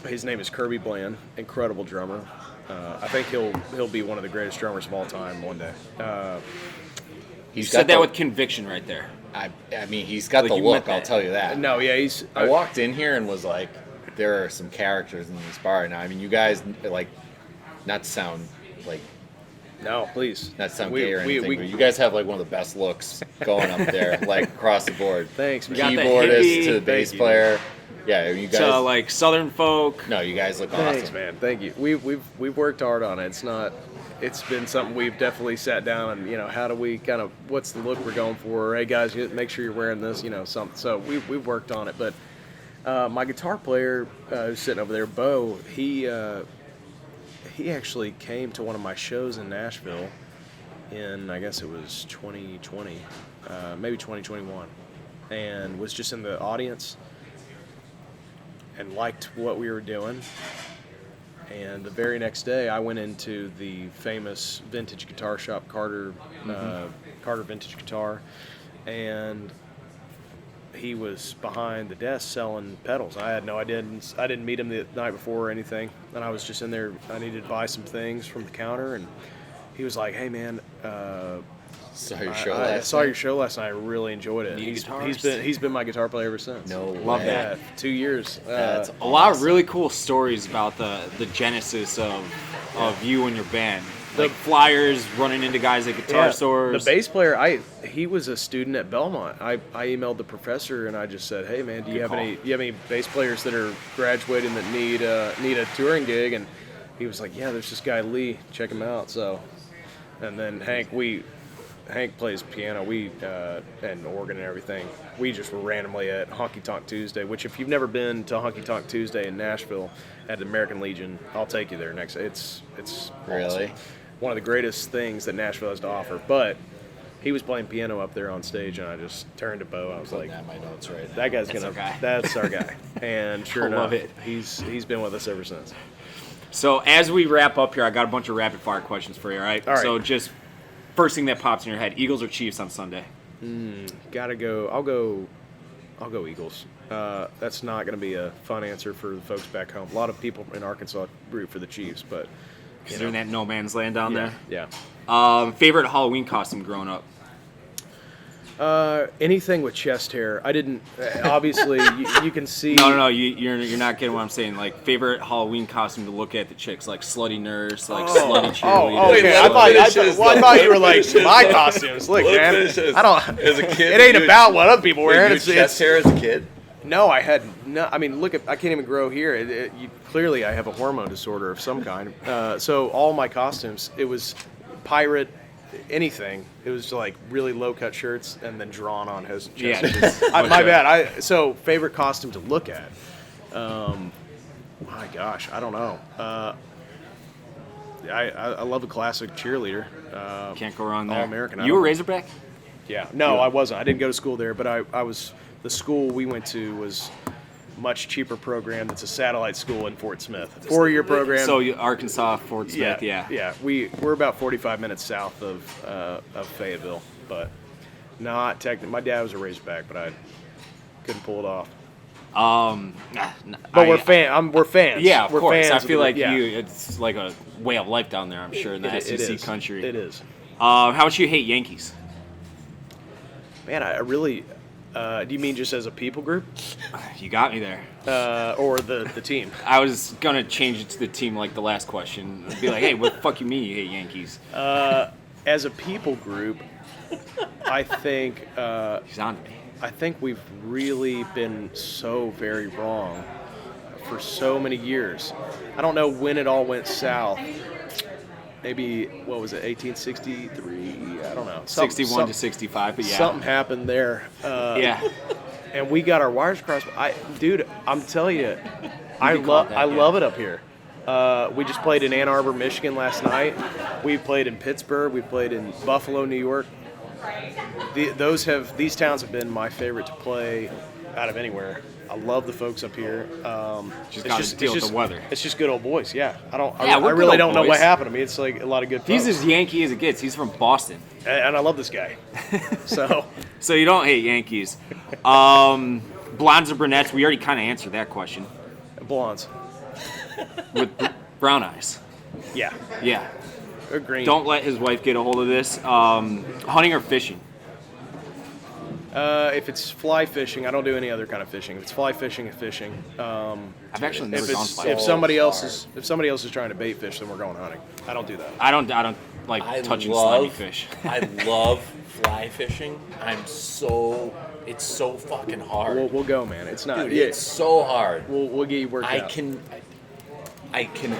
Speaker 2: His name is Kirby Bland, incredible drummer. I think he'll be one of the greatest drummers of all time one day.
Speaker 4: You said that with conviction right there.
Speaker 3: I mean, he's got the look, I'll tell you that.
Speaker 2: No, yeah,
Speaker 3: I walked in here and was like, there are some characters in this bar now. I mean, you guys, like, not to sound like...
Speaker 2: No, please.
Speaker 3: Not to sound gay or anything, but you guys have, like, one of the best looks going up there, like, across the board.
Speaker 2: Thanks, man.
Speaker 3: Keyboardist to the bass player. Yeah, you guys...
Speaker 4: To, like, Southern folk.
Speaker 3: No, you guys look
Speaker 2: Thanks,
Speaker 3: awesome.
Speaker 2: man. Thank you. We've worked hard on it. It's been something we've definitely sat down and, you know, how do we kind of, what's the look we're going for? Hey, guys, make sure you're wearing this, you know, something. So we've worked on it. But my guitar player who's sitting over there, Bo, he actually came to one of my shows in Nashville in, I guess it was 2020, maybe 2021, and was just in the audience and liked what we were doing. And the very next day, I went into the famous vintage guitar shop, Carter Vintage Guitar, and he was behind the desk selling pedals. I had no idea. I didn't meet him the night before or anything, and I was just in there. I needed to buy some things from the counter, and he was like, "Hey, man, I saw your show last night. I really enjoyed it." He's been my guitar player ever since.
Speaker 3: No,
Speaker 4: love that.
Speaker 2: 2 years.
Speaker 3: That's
Speaker 4: a lot of really cool stories about the genesis of you and your band. Like flyers, running into guys at guitar stores.
Speaker 2: The bass player, he was a student at Belmont. I emailed the professor and I just said, "Hey, man, do you have any bass players that are graduating that need a touring gig?" And he was like, "Yeah, there's this guy Lee. Check him out." So, and then Hank plays piano, and organ and everything. We just were randomly at Honky Tonk Tuesday, which if you've never been to Honky Tonk Tuesday in Nashville at the American Legion, I'll take you there next. It's
Speaker 3: really
Speaker 2: awesome. One of the greatest things that Nashville has to offer. But he was playing piano up there on stage, and I just turned to Bo. I was like,
Speaker 3: my notes right.
Speaker 2: That guy's
Speaker 4: That's our guy.
Speaker 2: That's our guy. And sure enough,
Speaker 4: love it.
Speaker 2: He's been with us ever since.
Speaker 4: So as we wrap up here, I got a bunch of rapid fire questions for you. All right. So just first thing that pops in your head: Eagles or Chiefs on Sunday?
Speaker 2: Gotta go. I'll go Eagles. That's not going to be a fun answer for the folks back home. A lot of people in Arkansas root for the Chiefs, but
Speaker 4: You're in that no man's land down there.
Speaker 2: Yeah.
Speaker 4: Favorite Halloween costume growing up?
Speaker 2: Anything with chest hair. I didn't. Obviously, you can see.
Speaker 4: No. You're not getting what I'm saying. Like favorite Halloween costume to look at the chicks, like slutty nurse, like slutty cheerleader.
Speaker 2: Oh, okay. I thought you were like my costumes. Look, man. I don't.
Speaker 3: As a kid,
Speaker 2: it ain't about what other people wearing.
Speaker 3: It's chest hair as a kid.
Speaker 2: No, I had no. I mean, look, I can't even grow here. Clearly, I have a hormone disorder of some kind. So all my costumes, it was pirate, anything. It was like really low cut shirts and then drawn on his chest.
Speaker 4: Yeah,
Speaker 2: my bad. So favorite costume to look at. My gosh, I don't know. I love a classic cheerleader.
Speaker 4: Can't go wrong there.
Speaker 2: All-American.
Speaker 4: You were Razorback?
Speaker 2: Yeah. No, I wasn't. I didn't go to school there, but I was. The school we went to was much cheaper program that's a satellite school in Fort Smith. 4-year program.
Speaker 4: So Arkansas, Fort Smith,
Speaker 2: Yeah. We're about 45 minutes south of Fayetteville, but not technically. My dad was a Razorback, but I couldn't pull it off. But we're fans.
Speaker 4: Yeah, of
Speaker 2: we're
Speaker 4: course.
Speaker 2: Fans
Speaker 4: I feel like
Speaker 2: yeah.
Speaker 4: it's like a way of life down there, I'm sure, in the SEC country.
Speaker 2: It is.
Speaker 4: How much you hate Yankees?
Speaker 2: Man, I really. Do you mean just as a people group,
Speaker 4: You got me there.
Speaker 2: or the team?
Speaker 4: I was gonna change it to the team like the last question. I'd be like, hey, what the fuck you mean you hate Yankees?
Speaker 2: As a people group, I think.
Speaker 4: He's on to me.
Speaker 2: I think we've really been so very wrong for so many years. I don't know when it all went south. Maybe, what was it, 1863? I don't know.
Speaker 4: 61 to 65, but yeah.
Speaker 2: Something happened there.
Speaker 4: Yeah.
Speaker 2: And we got our wires crossed. Dude, I'm telling you, I
Speaker 4: called that,
Speaker 2: love it up here. We just played in Ann Arbor, Michigan last night. We played in Pittsburgh. We played in Buffalo, New York. These towns have been my favorite to play out of anywhere. I love the folks up here.
Speaker 4: Just got to deal with the weather.
Speaker 2: It's just good old boys. Yeah, I
Speaker 4: we're
Speaker 2: really
Speaker 4: good
Speaker 2: don't
Speaker 4: old
Speaker 2: know
Speaker 4: boys.
Speaker 2: what happened to me. It's like a lot of good.
Speaker 4: He's
Speaker 2: folks.
Speaker 4: as Yankee as it gets. He's from Boston.
Speaker 2: And I love this guy. So
Speaker 4: You don't hate Yankees. Blondes or brunettes? We already kind of answered that question.
Speaker 2: blondes.
Speaker 4: With brown eyes.
Speaker 2: Yeah,
Speaker 4: Yeah.
Speaker 2: or green.
Speaker 4: Don't let his wife get a hold of this. Hunting or fishing?
Speaker 2: If it's fly fishing, I don't do any other kind of fishing. If it's fly fishing and fishing,
Speaker 4: I've actually never gone fly
Speaker 2: if
Speaker 4: fishing.
Speaker 2: somebody else is trying to bait fish, then we're going hunting. I don't do that.
Speaker 4: I don't like touching slimy fish.
Speaker 3: I love fly fishing. It's so fucking hard.
Speaker 2: We'll go, man. It's not.
Speaker 3: Dude,
Speaker 2: yeah,
Speaker 3: it's so hard.
Speaker 2: we'll get you worked
Speaker 3: I
Speaker 2: out.
Speaker 3: can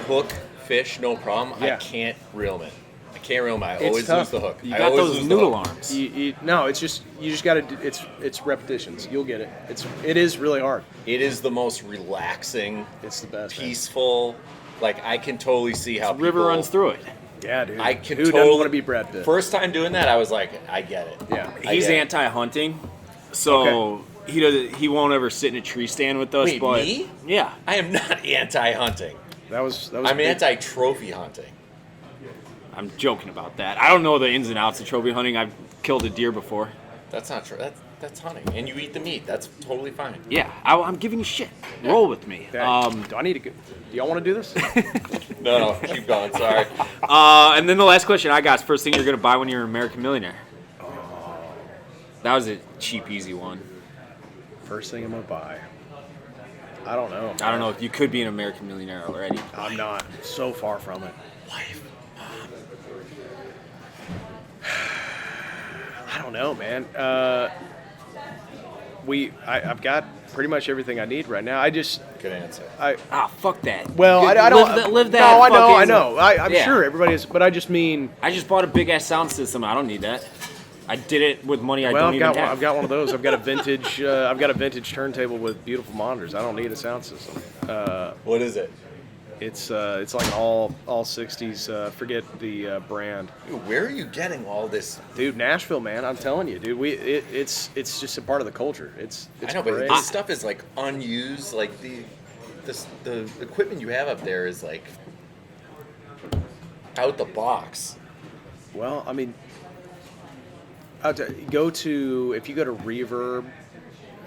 Speaker 3: hook fish, no problem.
Speaker 2: Yeah.
Speaker 3: I can't reel them in. I can't reel them. I
Speaker 2: It's
Speaker 3: always
Speaker 2: tough.
Speaker 3: lose the hook.
Speaker 4: You
Speaker 3: I
Speaker 4: got
Speaker 3: always
Speaker 4: those
Speaker 3: lose the
Speaker 4: noodle
Speaker 3: hook.
Speaker 4: arms.
Speaker 2: No, it's just you just got to. It's repetitions. You'll get it. It is really hard.
Speaker 3: It is the most relaxing,
Speaker 2: It's the best. man.
Speaker 3: peaceful. Like I can totally see how
Speaker 4: River
Speaker 3: people,
Speaker 4: runs through it.
Speaker 2: Yeah, dude.
Speaker 3: I can
Speaker 2: Who doesn't
Speaker 3: totally
Speaker 2: want to be Brad Pitt?
Speaker 3: First time doing that, I was like, I get it.
Speaker 2: Yeah.
Speaker 3: I
Speaker 4: He's
Speaker 3: get it.
Speaker 4: anti-hunting, so he won't ever sit in a tree stand with us.
Speaker 3: Wait,
Speaker 4: but
Speaker 3: me?
Speaker 4: yeah,
Speaker 3: I am not anti-hunting.
Speaker 2: That was.
Speaker 3: I'm
Speaker 2: big.
Speaker 3: anti-trophy hunting.
Speaker 4: I'm joking about that. I don't know the ins and outs of trophy hunting. I've killed a deer before.
Speaker 3: That's not true. That's hunting, and you eat the meat. That's totally fine.
Speaker 4: Yeah, I'm giving you shit. Roll with me.
Speaker 2: Okay. Do I need to? Do y'all want to do this?
Speaker 3: No, keep going. Sorry.
Speaker 4: And then the last question I got is first thing you're gonna buy when you're an American millionaire. That was a cheap, easy one.
Speaker 2: First thing I'm gonna buy. I don't know.
Speaker 4: I don't know if you could be an American millionaire already.
Speaker 2: I'm not. So far from it.
Speaker 3: Wife.
Speaker 2: I don't know, man. I've got pretty much everything I need right now.
Speaker 3: Good answer.
Speaker 4: Fuck that.
Speaker 2: Well,
Speaker 4: Good-
Speaker 2: I don't
Speaker 4: live that.
Speaker 2: No, I
Speaker 4: fucking-
Speaker 2: know. I'm
Speaker 4: Yeah.
Speaker 2: sure everybody is, but I just mean.
Speaker 4: I just bought a big ass sound system. I don't need that. I did it with money I
Speaker 2: Well,
Speaker 4: don't
Speaker 2: I've
Speaker 4: even
Speaker 2: got
Speaker 4: have.
Speaker 2: one. I've got one of those. I've got a vintage. I've got a vintage turntable with beautiful monitors. I don't need a sound system.
Speaker 3: What is it?
Speaker 2: It's like an all 60s. Forget the brand.
Speaker 3: Dude, where are you getting all this?
Speaker 2: Dude, Nashville, man. I'm telling you, dude. It's just a part of the culture. It's
Speaker 3: I know,
Speaker 2: great.
Speaker 3: but this stuff is like unused. Like the equipment you have up there is like out the box.
Speaker 2: Well, I mean, if you go to Reverb,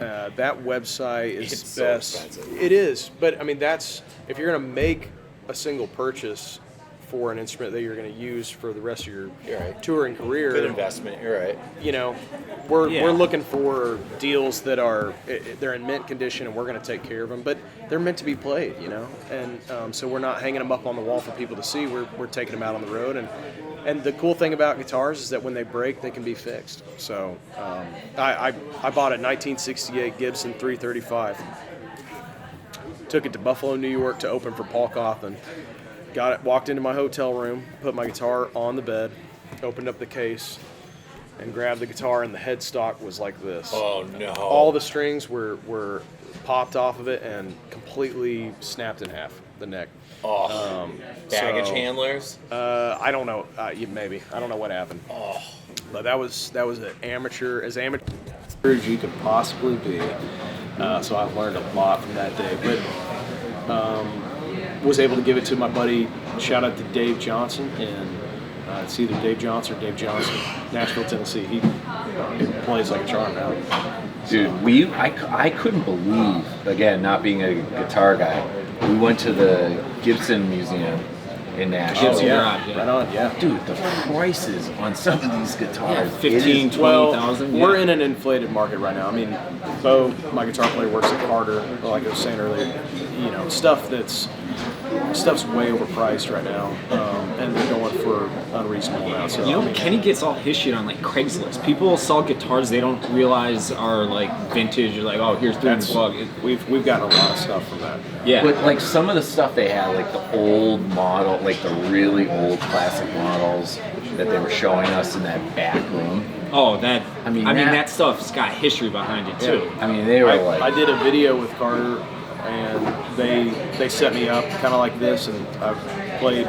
Speaker 2: that website is
Speaker 3: It's so
Speaker 2: best.
Speaker 3: expensive.
Speaker 2: It is, but I mean that's if you're gonna make a single purchase for an instrument that you're gonna use for the rest of your
Speaker 3: You're right.
Speaker 2: touring career.
Speaker 3: Good investment. You're right.
Speaker 2: You know, we're
Speaker 4: Yeah.
Speaker 2: looking for deals that they're in mint condition and we're gonna take care of them, but they're meant to be played. You know, and so we're not hanging them up on the wall for people to see. We're taking them out on the road and the cool thing about guitars is that when they break, they can be fixed. So I bought a 1968 Gibson 335. Took it to Buffalo, New York to open for Paul Cawthon. Got it, walked into my hotel room, put my guitar on the bed, opened up the case, and grabbed the guitar, and the headstock was like this.
Speaker 3: Oh no.
Speaker 2: All the strings were popped off of it and completely snapped in half, the neck.
Speaker 3: baggage
Speaker 2: so-
Speaker 3: handlers.
Speaker 2: I don't know. Maybe I don't know what happened. But that was as amateur as you could possibly be. So I've learned a lot from that day. But was able to give it to my buddy. Shout out to Dave Johnson, and it's either Dave Johnson or Dave Johnson, Nashville, Tennessee. He plays like a charm now.
Speaker 3: Dude, I couldn't believe, again, not being a guitar guy, we went to the Gibson Museum in Nashville.
Speaker 2: Oh, yeah. Right on, yeah.
Speaker 3: Dude, the prices on some of these guitars.
Speaker 4: 15, 20,000.
Speaker 2: We're in an inflated market right now. I mean, Bo, my guitar player, works at Carter, like I was saying earlier. You know, stuff's way overpriced right now, and they're going for unreasonable amounts. So,
Speaker 4: You know, Kenny gets all his shit on like Craigslist. People sell guitars they don't realize are like vintage. You're like, oh, here's $300.
Speaker 2: We've gotten a lot of stuff from that.
Speaker 4: Yeah.
Speaker 3: But like some of the stuff they had, like the old model, like the really old classic models that they were showing us in that back room.
Speaker 4: Oh, I mean,
Speaker 3: that-
Speaker 4: that stuff's got history behind it too.
Speaker 3: I mean, they were
Speaker 2: I did a video with Carter, and they set me up kind of like this, and I played,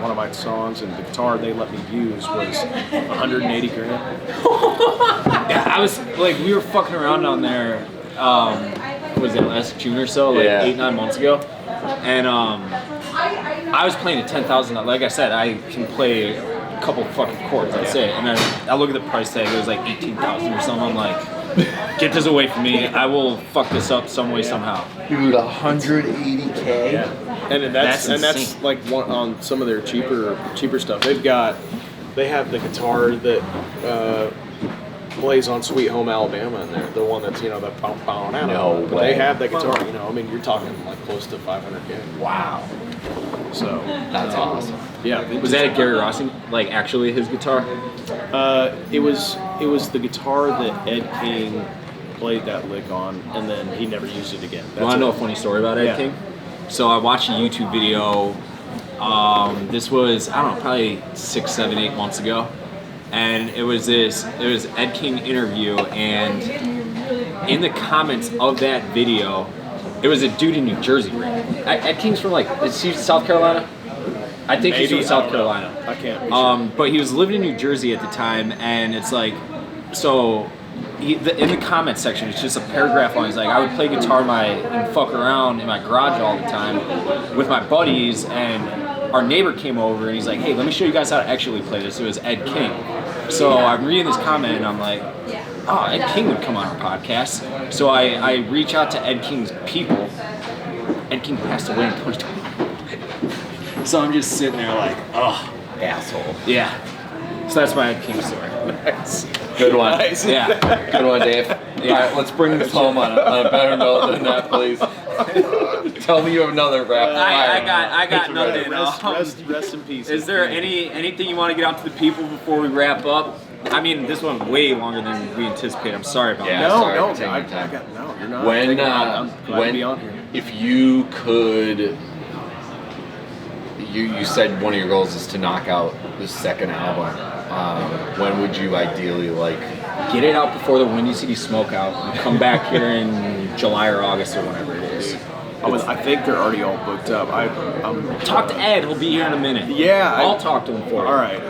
Speaker 2: one of my songs, and the guitar they let me use was $180 grand.
Speaker 4: Yeah, I was like, we were fucking around down there. What was it, last June or so, like 8-9 months ago, and I was playing at $10,000. Like I said, I can play a couple fucking chords. That's it. And I look at the price tag. It was like $18,000 or something. I'm like, get this away from me. I will fuck this up some way somehow.
Speaker 3: Dude, $180K.
Speaker 2: Yeah, and that's
Speaker 4: insane.
Speaker 2: like one on some of their cheaper stuff. They have the guitar that plays on Sweet Home Alabama in there. The one that's the bow.
Speaker 3: No
Speaker 2: But
Speaker 3: way.
Speaker 2: they have that guitar. I mean, you're talking like close to $500K.
Speaker 3: Wow.
Speaker 2: So
Speaker 3: That's awesome.
Speaker 2: yeah.
Speaker 4: Was that a Gary Rossi? Like actually his guitar?
Speaker 2: It was the guitar that Ed King played that lick on, and then he never used it again.
Speaker 4: You want to know a funny story about Ed
Speaker 2: Yeah.
Speaker 4: King? So I watched a YouTube video. This was, I don't know, probably 6, 7, 8 months ago. And it was Ed King interview, and in the comments of that video, it was a dude in New Jersey, right? Ed King's from is he South Carolina? I think he's from South Carolina.
Speaker 2: I can't be sure.
Speaker 4: But he was living in New Jersey at the time, and it's like, so in the comment section, it's just a paragraph on. He's like, I would play guitar and fuck around in my garage all the time with my buddies, and our neighbor came over and he's like, hey, let me show you guys how to actually play this. It was Ed King. So I'm reading this comment and I'm like, oh, Ed King would come on our podcast. So I reach out to Ed King's people. Ed King passed away in 2020. So I'm just sitting there like, oh,
Speaker 3: Asshole.
Speaker 4: yeah. So that's my Ed King story.
Speaker 2: Nice.
Speaker 3: Good one.
Speaker 2: Nice.
Speaker 4: Yeah.
Speaker 3: Good one, Dave.
Speaker 4: Yeah.
Speaker 3: All right, let's bring this home on a better note than that, please. Tell me you have another rap.
Speaker 4: I got nothing.
Speaker 2: Rest in peace.
Speaker 4: Is there anything you want to get out to the people before we wrap up? I mean, this went way longer than we anticipated. I'm sorry about
Speaker 3: Yeah.
Speaker 4: that.
Speaker 2: No,
Speaker 3: Sorry
Speaker 2: no,
Speaker 3: for taking your time.
Speaker 2: you're not.
Speaker 3: When,
Speaker 2: I'm glad to be on here.
Speaker 3: if you could, you said one of your goals is to knock out the second album. When would you ideally
Speaker 4: Get it out before the Windy City Smokeout and come back here in July or August or whenever it is.
Speaker 2: I think they're already all booked up.
Speaker 4: Talk to Ed. He'll be here in a minute.
Speaker 2: Yeah,
Speaker 4: I'll talk to him for you.
Speaker 2: All right.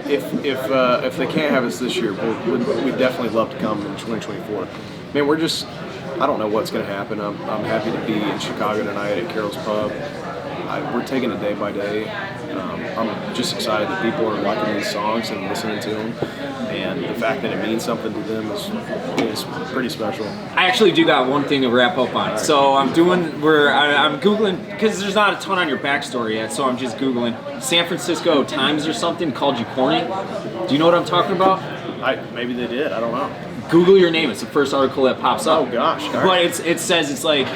Speaker 2: If they can't have us this year, we'd definitely love to come in 2024. Man, I don't know what's going to happen. I'm happy to be in Chicago tonight at Carol's Pub. We're taking it day by day. I'm just excited that people are liking these songs and listening to them, and the fact that it means something to them is pretty special.
Speaker 4: I actually do got one thing to wrap up on. So I'm Googling, because there's not a ton on your backstory yet, so I'm just Googling San Francisco Times or something called you corny. Do you know what I'm talking about?
Speaker 2: Maybe they did. I don't know.
Speaker 4: Google your name. It's the first article that pops up.
Speaker 2: Oh gosh. All
Speaker 4: But
Speaker 2: right.
Speaker 4: it says it's like,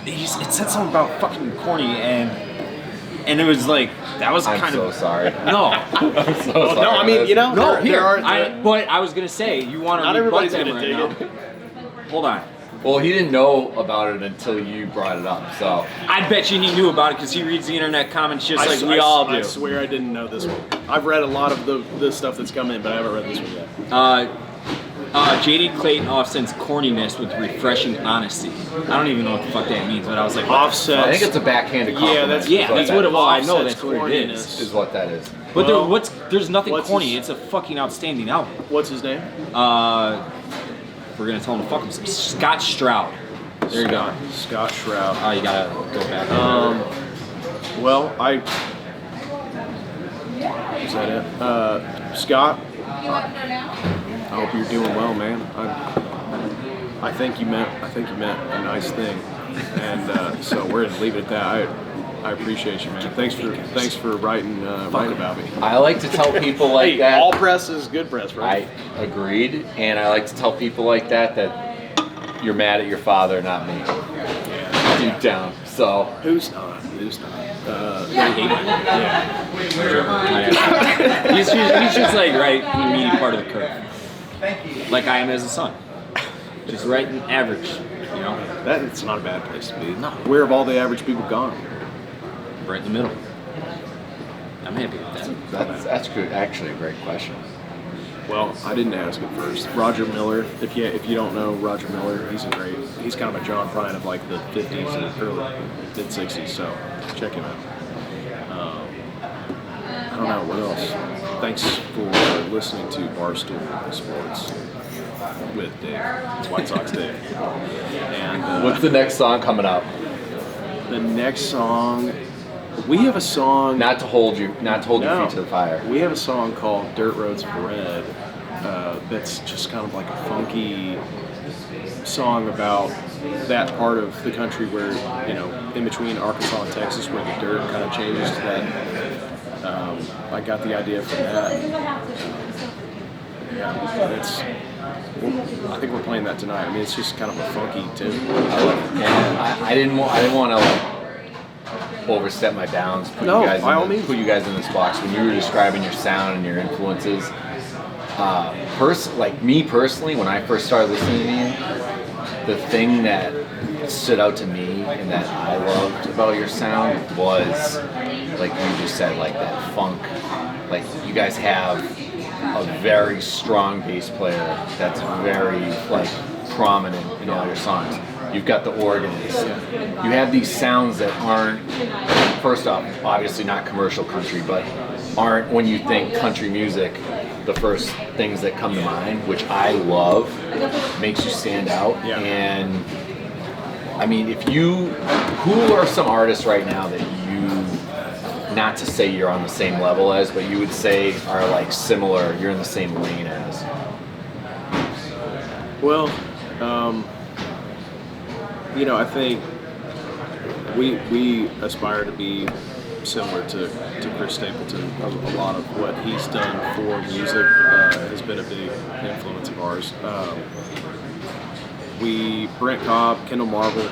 Speaker 4: it said something about fucking corny, and it was like, that was
Speaker 3: I'm
Speaker 4: kind
Speaker 3: so
Speaker 4: of...
Speaker 3: sorry.
Speaker 4: No.
Speaker 3: I'm so sorry.
Speaker 2: No, I mean,
Speaker 4: No, here.
Speaker 2: there are.
Speaker 4: But I was going to say, you want to
Speaker 2: Not
Speaker 4: rebut
Speaker 2: everybody's
Speaker 4: them
Speaker 2: gonna
Speaker 4: right
Speaker 2: dig
Speaker 4: now. Hold on.
Speaker 3: Well, he didn't know about it until you brought it up, so.
Speaker 4: I bet you he knew about it because he reads the internet comments just like we all do.
Speaker 2: I swear I didn't know this one. I've read a lot of the stuff that's come in, but I haven't read this one yet.
Speaker 4: JD Clayton offsets corniness with refreshing honesty. I don't even know what the fuck that means, but I was like,
Speaker 2: Offset.
Speaker 3: I think it's a backhanded compliment.
Speaker 2: that's-
Speaker 4: that's what it was. I know
Speaker 2: Offset's
Speaker 4: that's what it is.
Speaker 2: corniness.
Speaker 3: is what that is.
Speaker 4: But
Speaker 2: Well,
Speaker 4: there's nothing
Speaker 2: what's
Speaker 4: corny.
Speaker 2: his-
Speaker 4: It's a fucking outstanding album.
Speaker 2: What's his name?
Speaker 4: we're gonna tell him to fuck himself. Scott Stroud. There you go.
Speaker 2: Scott Stroud.
Speaker 4: Oh, you gotta go back.
Speaker 2: Well, is that it? Scott, I hope you're doing well, man. I think you meant a nice thing, and so we're gonna leave it at that. I appreciate you, man. Thanks for writing about me.
Speaker 3: I like to tell people like
Speaker 2: Hey,
Speaker 3: that.
Speaker 2: all press is good press, right?
Speaker 3: I agreed, and I like to tell people like that you're mad at your father, not me. Deep down. So
Speaker 2: Who's not?
Speaker 4: He's just like right in the meaty part of the curve. Like I am as a son. Just right in average, you know?
Speaker 2: That's not a bad place to be.
Speaker 4: No.
Speaker 2: Where have all the average people gone?
Speaker 4: Right in the middle. I'm happy with that.
Speaker 3: that's good. Actually, a great question.
Speaker 2: Well, I didn't ask it first. Roger Miller, if you don't know Roger Miller, he's kind of a John Prine of like the 50s and early mid 60s. So check him out. I don't know what else. Thanks for listening to Barstool Sports with Dave. It's White Sox Dave. And
Speaker 3: What's the next song coming up?
Speaker 2: the next song? We have a song.
Speaker 3: Not to hold your feet to the fire.
Speaker 2: We have a song called "Dirt Roads of Red." That's just kind of like a funky song about that part of the country where, in between Arkansas and Texas, where the dirt kind of changes to that. I got the idea from that. I think we're playing that tonight. I mean, it's just kind of a funky tune.
Speaker 3: I didn't want to overstep my bounds. Put you guys in this box when you were describing your sound and your influences. Me personally, when I first started listening to you, the thing that stood out to me and that I loved about your sound was, like you just said, like that funk. Like you guys have a very strong bass player that's very prominent in all your songs. You've got the organist. You have these sounds that aren't, first off, obviously not commercial country, but aren't, when you think country music, the first things that come to mind, which I love, makes you stand out.
Speaker 2: Yeah.
Speaker 3: And I mean, who are some artists right now that you, not to say you're on the same level as, but you would say are like similar, you're in the same lane as?
Speaker 2: Well, I think we aspire to be similar to Chris Stapleton. A lot of what he's done for music has been a big influence of ours. Brent Cobb, Kendall Marvel.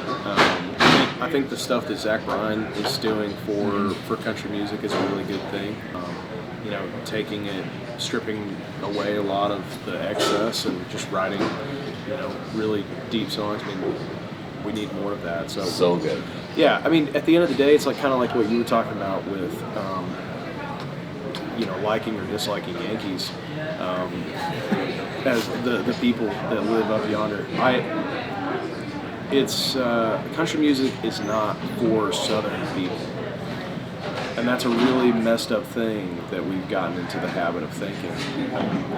Speaker 2: I think the stuff that Zach Bryan is doing for country music is a really good thing. Taking it, stripping away a lot of the excess and just writing, really deep songs. I mean, we need more of that.
Speaker 3: So good.
Speaker 2: Yeah, I mean, at the end of the day, it's kind of like what you were talking about with, liking or disliking Yankees. As the people that live up yonder, country music is not for Southern people, and that's a really messed up thing that we've gotten into the habit of thinking.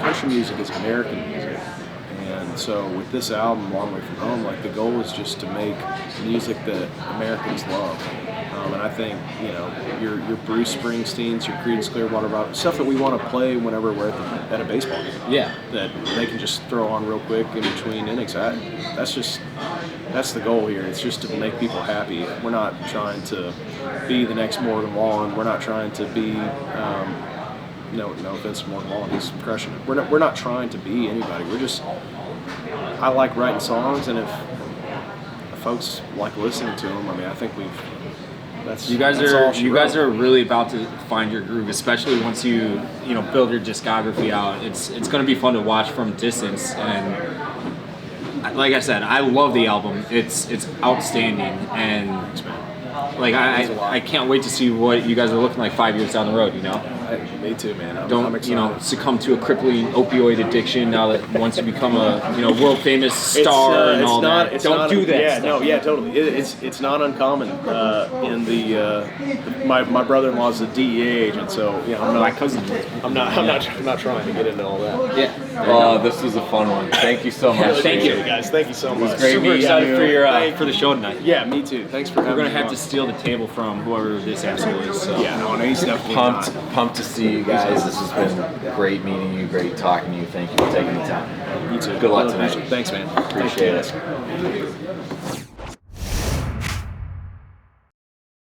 Speaker 2: Country music is American music. And so with this album, Long Way From Home, the goal is just to make music that Americans love. And I think, your Bruce Springsteens, your Creedence Clearwater Revival, stuff that we want to play whenever we're at a baseball game.
Speaker 3: Yeah.
Speaker 2: That they can just throw on real quick in between innings. That's the goal here. It's just to make people happy. We're not trying to be the next Morgan Wallen. We're not trying to be... No offense to Morgan Wallen, he's crushing it. We're not trying to be anybody. I like writing songs, and if folks like listening to them, I mean, I think
Speaker 4: you guys are really about to find your groove, especially once you build your discography out. It's going to be fun to watch from a distance, and like I said, I love the album. It's outstanding, and I can't wait to see what you guys are looking like 5 years down the road.
Speaker 2: Me too, man.
Speaker 4: I'm excited. Succumb to a crippling opioid addiction now that once you become a world famous star and all that. Don't do that.
Speaker 2: Yeah,
Speaker 4: stuff.
Speaker 2: no, yeah, totally. It's not uncommon in the my brother-in-law is a DEA agent, so
Speaker 4: my cousin.
Speaker 2: I'm not trying to get into all that.
Speaker 4: Yeah.
Speaker 3: This was a fun one. Thank you so much.
Speaker 1: Thank you.
Speaker 2: guys. Thank you so much.
Speaker 3: great
Speaker 1: Super
Speaker 3: meeting
Speaker 1: excited
Speaker 3: you.
Speaker 1: for your for the show tonight.
Speaker 2: Yeah, me too. Thanks for
Speaker 1: We're
Speaker 2: having
Speaker 1: gonna
Speaker 2: me
Speaker 1: have to
Speaker 2: on.
Speaker 1: steal the table from whoever this asshole is. So.
Speaker 2: Yeah, no, he's definitely
Speaker 3: Pumped to see you guys. This has been great meeting you, great talking to you. Thank you for taking the time.
Speaker 2: You too.
Speaker 3: Good luck
Speaker 2: Really
Speaker 3: tonight.
Speaker 2: appreciate it. Thanks, man.
Speaker 3: Appreciate it.